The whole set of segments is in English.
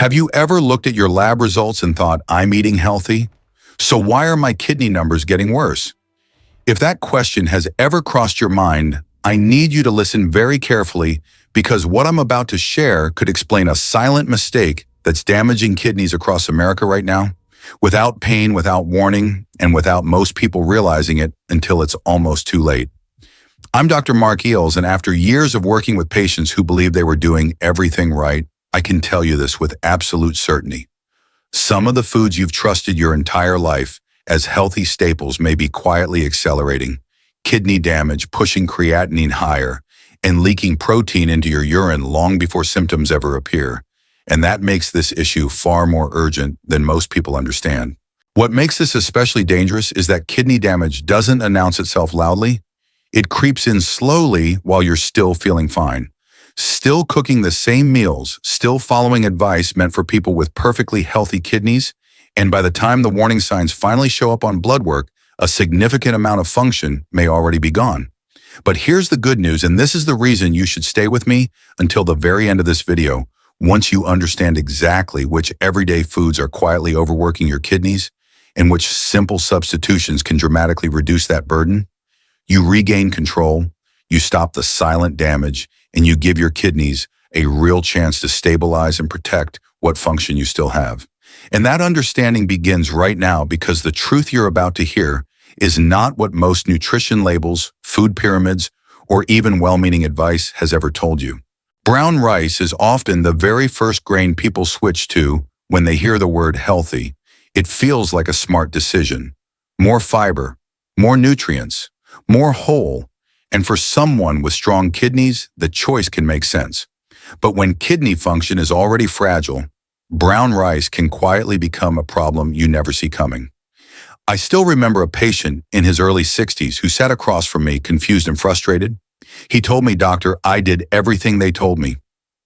Have you ever looked at your lab results and thought, I'm eating healthy? So why are my kidney numbers getting worse? If that question has ever crossed your mind, I need you to listen very carefully because what I'm about to share could explain a silent mistake that's damaging kidneys across America right now, without pain, without warning, and without most people realizing it until it's almost too late. I'm Dr. Mark Eels, and after years of working with patients who believed they were doing everything right, I can tell you this with absolute certainty. Some of the foods you've trusted your entire life as healthy staples may be quietly accelerating kidney damage, pushing creatinine higher, and leaking protein into your urine long before symptoms ever appear. And that makes this issue far more urgent than most people understand. What makes this especially dangerous is that kidney damage doesn't announce itself loudly. It creeps in slowly while you're still feeling fine. Still cooking the same meals, still following advice meant for people with perfectly healthy kidneys, and by the time the warning signs finally show up on blood work, a significant amount of function may already be gone. But here's the good news, and this is the reason you should stay with me until the very end of this video. Once you understand exactly which everyday foods are quietly overworking your kidneys and which simple substitutions can dramatically reduce that burden, you regain control, you stop the silent damage, and you give your kidneys a real chance to stabilize and protect what function you still have. And that understanding begins right now because the truth you're about to hear is not what most nutrition labels, food pyramids, or even well-meaning advice has ever told you. Brown rice is often the very first grain people switch to when they hear the word healthy. It feels like a smart decision. More fiber, more nutrients, more whole. And for someone with strong kidneys, the choice can make sense. But when kidney function is already fragile, brown rice can quietly become a problem you never see coming. I still remember a patient in his early 60s who sat across from me confused and frustrated. He told me, "Doctor, I did everything they told me.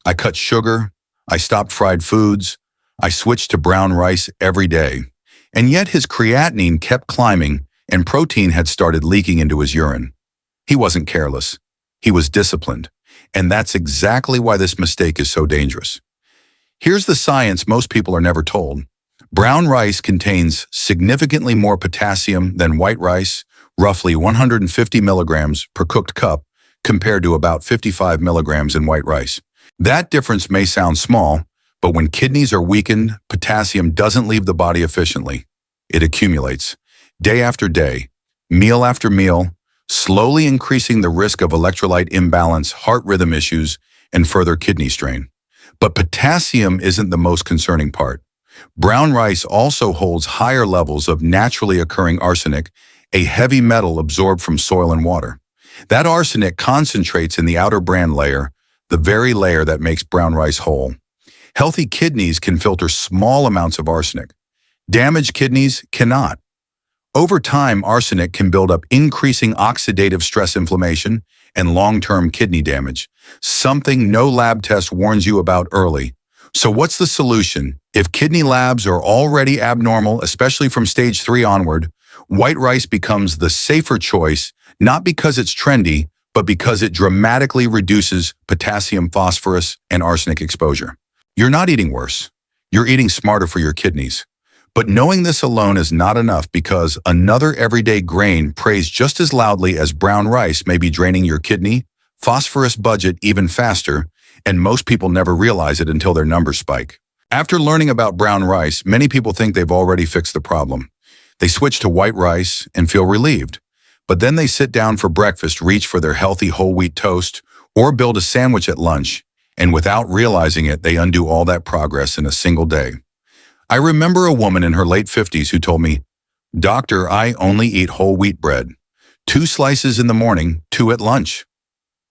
I cut sugar, I stopped fried foods, I switched to brown rice every day." And yet his creatinine kept climbing and protein had started leaking into his urine. He wasn't careless. He was disciplined. And that's exactly why this mistake is so dangerous. Here's the science most people are never told. Brown rice contains significantly more potassium than white rice, roughly 150 milligrams per cooked cup, compared to about 55 milligrams in white rice. That difference may sound small, but when kidneys are weakened, potassium doesn't leave the body efficiently. It accumulates, day after day, meal after meal, slowly increasing the risk of electrolyte imbalance, heart rhythm issues, and further kidney strain. But potassium isn't the most concerning part. Brown rice also holds higher levels of naturally occurring arsenic, a heavy metal absorbed from soil and water. That arsenic concentrates in the outer bran layer, the very layer that makes brown rice whole. Healthy kidneys can filter small amounts of arsenic. Damaged kidneys cannot. Over time, arsenic can build up, increasing oxidative stress inflammation and long-term kidney damage, something no lab test warns you about early. So what's the solution? If kidney labs are already abnormal, especially from stage 3 onward, white rice becomes the safer choice, not because it's trendy, but because it dramatically reduces potassium, phosphorus, and arsenic exposure. You're not eating worse. You're eating smarter for your kidneys. But knowing this alone is not enough because another everyday grain praised just as loudly as brown rice may be draining your kidney, phosphorus budget even faster, and most people never realize it until their numbers spike. After learning about brown rice, many people think they've already fixed the problem. They switch to white rice and feel relieved. But then they sit down for breakfast, reach for their healthy whole wheat toast, or build a sandwich at lunch, and without realizing it, they undo all that progress in a single day. I remember a woman in her late 50s who told me, "Doctor, I only eat whole wheat bread. 2 slices in the morning, 2 at lunch."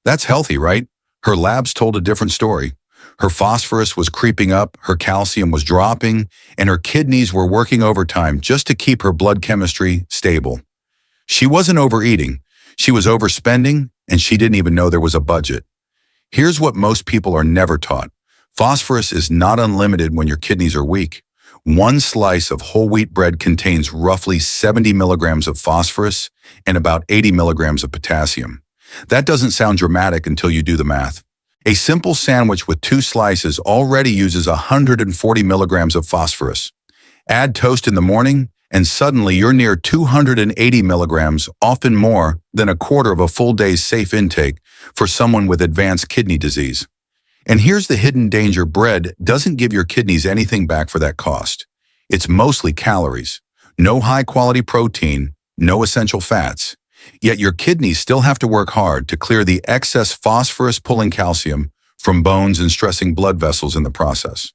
That's healthy, right? Her labs told a different story. Her phosphorus was creeping up, her calcium was dropping, and her kidneys were working overtime just to keep her blood chemistry stable. She wasn't overeating, she was overspending, and she didn't even know there was a budget. Here's what most people are never taught. Phosphorus is not unlimited when your kidneys are weak. 1 slice of whole wheat bread contains roughly 70 milligrams of phosphorus and about 80 milligrams of potassium. That doesn't sound dramatic until you do the math. A simple sandwich with 2 slices already uses 140 milligrams of phosphorus. Add toast in the morning, and suddenly you're near 280 milligrams, often more than a quarter of a full day's safe intake for someone with advanced kidney disease. And here's the hidden danger: bread doesn't give your kidneys anything back for that cost. It's mostly calories, no high-quality protein, no essential fats. Yet your kidneys still have to work hard to clear the excess phosphorus, pulling calcium from bones and stressing blood vessels in the process.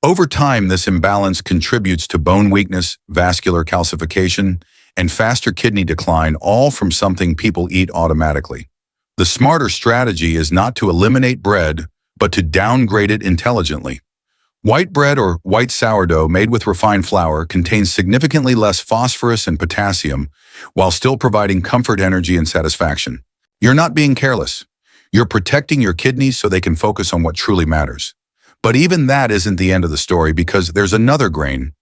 Over time, this imbalance contributes to bone weakness, vascular calcification, and faster kidney decline, all from something people eat automatically. The smarter strategy is not to eliminate bread, but to downgrade it intelligently. White bread or white sourdough made with refined flour contains significantly less phosphorus and potassium while still providing comfort, energy, and satisfaction. You're not being careless. You're protecting your kidneys so they can focus on what truly matters. But even that isn't the end of the story, because there's another grain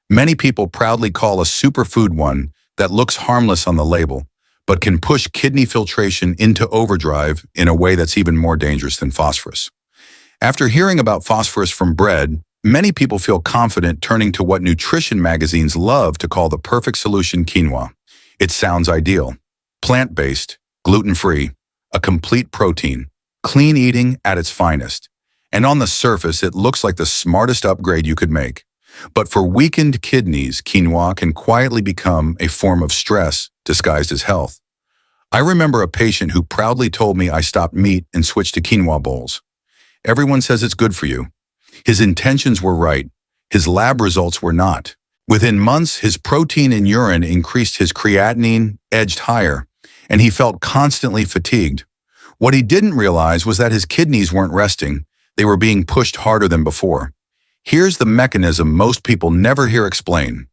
many people proudly call a superfood, one that looks harmless on the label, but can push kidney filtration into overdrive in a way that's even more dangerous than phosphorus. After hearing about phosphorus from bread, many people feel confident turning to what nutrition magazines love to call the perfect solution: quinoa. It sounds ideal. Plant-based, gluten-free, a complete protein, clean eating at its finest. And on the surface, it looks like the smartest upgrade you could make. But for weakened kidneys, quinoa can quietly become a form of stress disguised as health. I remember a patient who proudly told me, "I stopped meat and switched to quinoa bowls. Everyone says it's good for you." His intentions were right. His lab results were not. Within months, his protein in urine increased, his creatinine edged higher, and he felt constantly fatigued. What he didn't realize was that his kidneys weren't resting. They were being pushed harder than before. Here's the mechanism most people never hear explained.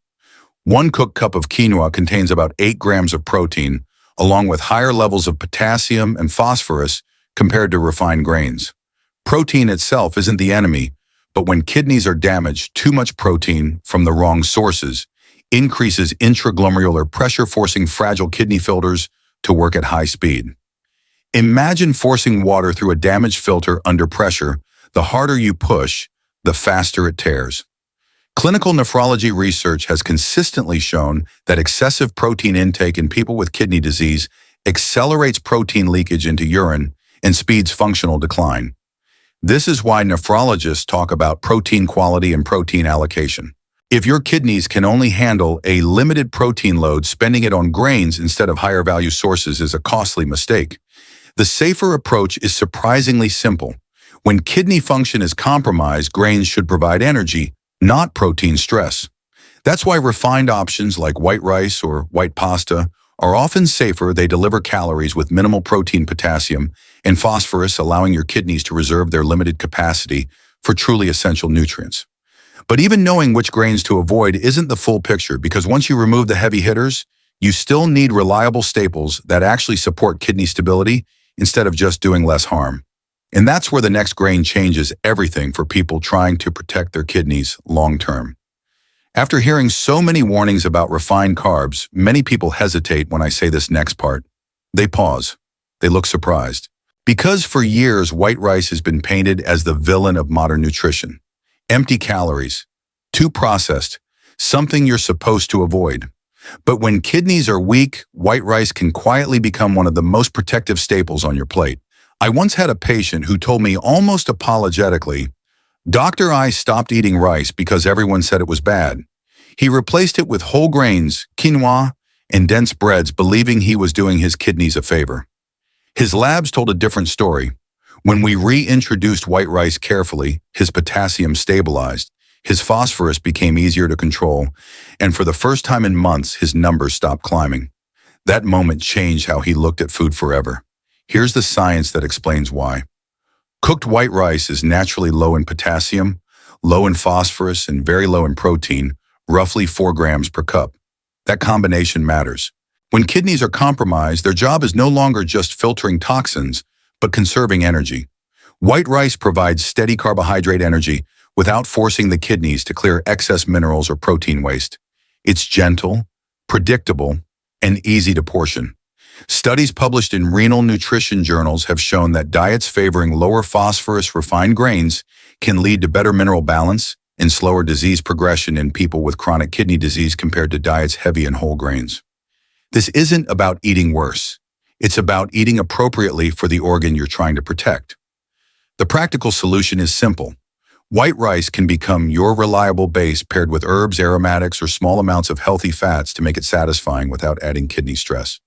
1 cooked cup of quinoa contains about 8 grams of protein, along with higher levels of potassium and phosphorus compared to refined grains. Protein itself isn't the enemy, but when kidneys are damaged, too much protein from the wrong sources increases intraglomerular pressure, forcing fragile kidney filters to work at high speed. Imagine forcing water through a damaged filter under pressure. The harder you push, the faster it tears. Clinical nephrology research has consistently shown that excessive protein intake in people with kidney disease accelerates protein leakage into urine and speeds functional decline. This is why nephrologists talk about protein quality and protein allocation. If your kidneys can only handle a limited protein load, spending it on grains instead of higher value sources is a costly mistake. The safer approach is surprisingly simple. When kidney function is compromised, grains should provide energy, not protein stress. That's why refined options like white rice or white pasta are often safer. They deliver calories with minimal protein, potassium, and phosphorus, allowing your kidneys to reserve their limited capacity for truly essential nutrients. But even knowing which grains to avoid isn't the full picture, because once you remove the heavy hitters, you still need reliable staples that actually support kidney stability instead of just doing less harm. And that's where the next grain changes everything for people trying to protect their kidneys long term. After hearing so many warnings about refined carbs, many people hesitate when I say this next part. They pause. They look surprised. Because for years, white rice has been painted as the villain of modern nutrition. Empty calories, too processed, something you're supposed to avoid. But when kidneys are weak, white rice can quietly become one of the most protective staples on your plate. I once had a patient who told me almost apologetically, "Doctor, I stopped eating rice because everyone said it was bad." He replaced it with whole grains, quinoa, and dense breads, believing he was doing his kidneys a favor. His labs told a different story. When we reintroduced white rice carefully, his potassium stabilized, his phosphorus became easier to control, and for the first time in months, his numbers stopped climbing. That moment changed how he looked at food forever. Here's the science that explains why. Cooked white rice is naturally low in potassium, low in phosphorus, and very low in protein, roughly 4 grams per cup. That combination matters. When kidneys are compromised, their job is no longer just filtering toxins, but conserving energy. White rice provides steady carbohydrate energy without forcing the kidneys to clear excess minerals or protein waste. It's gentle, predictable, and easy to portion. Studies published in renal nutrition journals have shown that diets favoring lower phosphorus refined grains can lead to better mineral balance and slower disease progression in people with chronic kidney disease compared to diets heavy in whole grains. This isn't about eating worse. It's about eating appropriately for the organ you're trying to protect. The practical solution is simple. White rice can become your reliable base paired with herbs, aromatics, or small amounts of healthy fats to make it satisfying without adding kidney stress.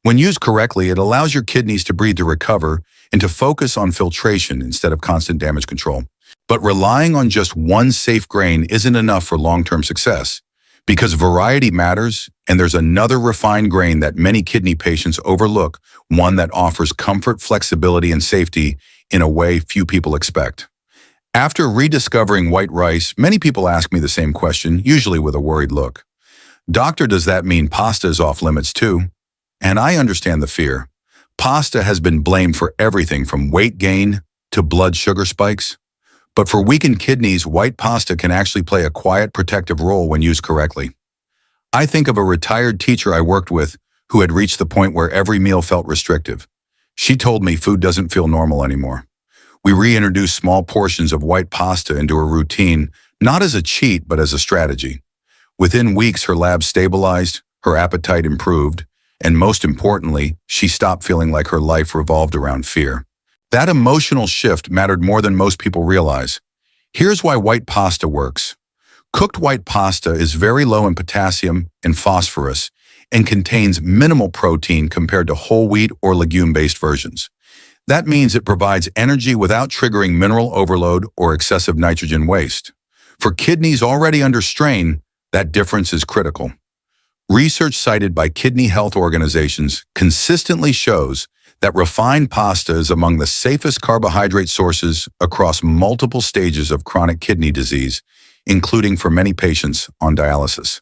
When used correctly, it allows your kidneys to breathe to recover and to focus on filtration instead of constant damage control. But relying on just one safe grain isn't enough for long-term success, because variety matters, and there's another refined grain that many kidney patients overlook, one that offers comfort, flexibility, and safety in a way few people expect. After rediscovering white rice, many people ask me the same question, usually with a worried look. Doctor, does that mean pasta is off limits too? And I understand the fear. Pasta has been blamed for everything from weight gain to blood sugar spikes. But for weakened kidneys, white pasta can actually play a quiet protective role when used correctly. I think of a retired teacher I worked with who had reached the point where every meal felt restrictive. She told me food doesn't feel normal anymore. We reintroduced small portions of white pasta into her routine, not as a cheat, but as a strategy. Within weeks, her labs stabilized, her appetite improved, and most importantly, she stopped feeling like her life revolved around fear. That emotional shift mattered more than most people realize. Here's why white pasta works. Cooked white pasta is very low in potassium and phosphorus and contains minimal protein compared to whole wheat or legume-based versions. That means it provides energy without triggering mineral overload or excessive nitrogen waste. For kidneys already under strain, that difference is critical. Research cited by kidney health organizations consistently shows that refined pasta is among the safest carbohydrate sources across multiple stages of chronic kidney disease, including for many patients on dialysis.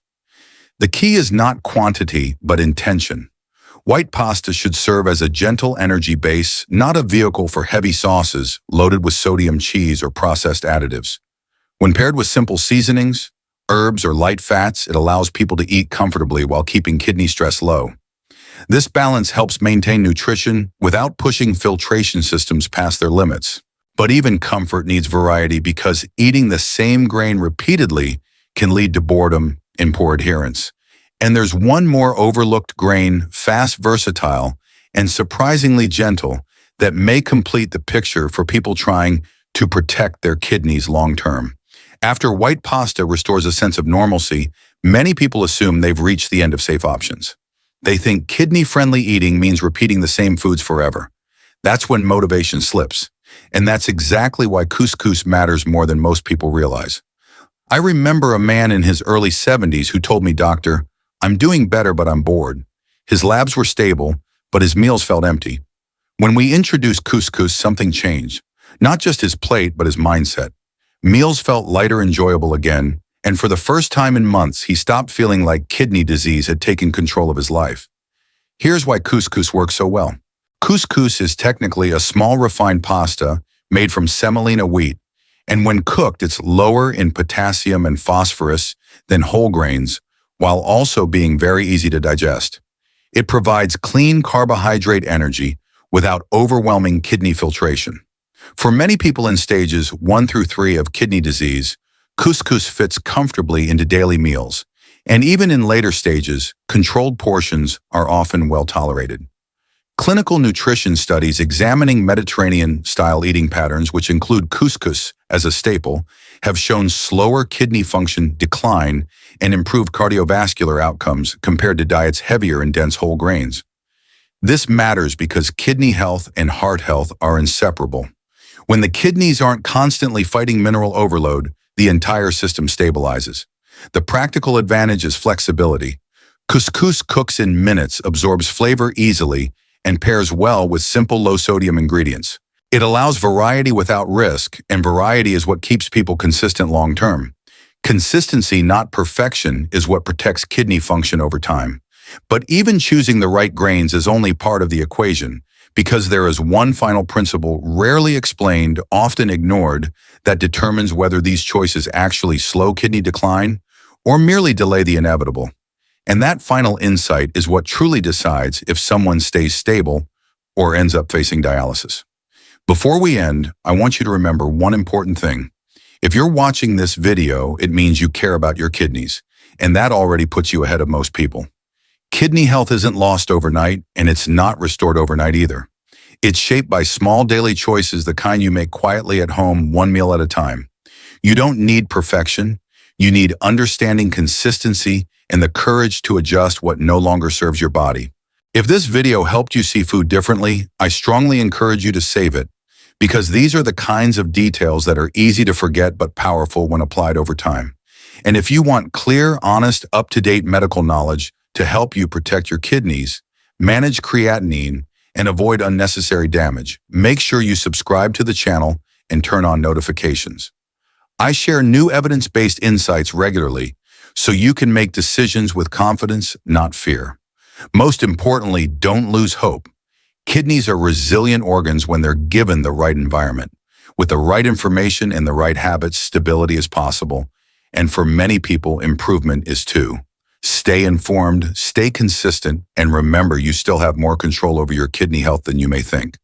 The key is not quantity, but intention. White pasta should serve as a gentle energy base, not a vehicle for heavy sauces loaded with sodium cheese or processed additives. When paired with simple seasonings, herbs, or light fats, it allows people to eat comfortably while keeping kidney stress low. This balance helps maintain nutrition without pushing filtration systems past their limits. But even comfort needs variety, because eating the same grain repeatedly can lead to boredom and poor adherence. And there's one more overlooked grain, fast, versatile, and surprisingly gentle, that may complete the picture for people trying to protect their kidneys long-term. After white pasta restores a sense of normalcy, many people assume they've reached the end of safe options. They think kidney-friendly eating means repeating the same foods forever. That's when motivation slips. And that's exactly why couscous matters more than most people realize. I remember a man in his early 70s who told me, "Doctor, I'm doing better, but I'm bored." His labs were stable, but his meals felt empty. When we introduced couscous, something changed. Not just his plate, but his mindset. Meals felt lighter, enjoyable again, and for the first time in months, he stopped feeling like kidney disease had taken control of his life. Here's why couscous works so well. Couscous is technically a small refined pasta made from semolina wheat, and when cooked, it's lower in potassium and phosphorus than whole grains, while also being very easy to digest. It provides clean carbohydrate energy without overwhelming kidney filtration. For many people in stages 1 through 3 of kidney disease, couscous fits comfortably into daily meals, and even in later stages, controlled portions are often well tolerated. Clinical nutrition studies examining Mediterranean-style eating patterns, which include couscous as a staple, have shown slower kidney function decline and improved cardiovascular outcomes compared to diets heavier in dense whole grains. This matters because kidney health and heart health are inseparable. When the kidneys aren't constantly fighting mineral overload, the entire system stabilizes. The practical advantage is flexibility. Couscous cooks in minutes, absorbs flavor easily, and pairs well with simple low-sodium ingredients. It allows variety without risk, and variety is what keeps people consistent long-term. Consistency, not perfection, is what protects kidney function over time. But even choosing the right grains is only part of the equation, because there is one final principle rarely explained, often ignored, that determines whether these choices actually slow kidney decline or merely delay the inevitable. And that final insight is what truly decides if someone stays stable or ends up facing dialysis. Before we end, I want you to remember one important thing. If you're watching this video, it means you care about your kidneys, and that already puts you ahead of most people. Kidney health isn't lost overnight, and it's not restored overnight either. It's shaped by small daily choices, the kind you make quietly at home, one meal at a time. You don't need perfection. You need understanding, consistency, and the courage to adjust what no longer serves your body. If this video helped you see food differently, I strongly encourage you to save it, because these are the kinds of details that are easy to forget but powerful when applied over time. And if you want clear, honest, up-to-date medical knowledge to help you protect your kidneys, manage creatinine, and avoid unnecessary damage, make sure you subscribe to the channel and turn on notifications. I share new evidence-based insights regularly so you can make decisions with confidence, not fear. Most importantly, don't lose hope. Kidneys are resilient organs when they're given the right environment. With the right information and the right habits, stability is possible. And for many people, improvement is too. Stay informed, stay consistent, and remember you still have more control over your kidney health than you may think.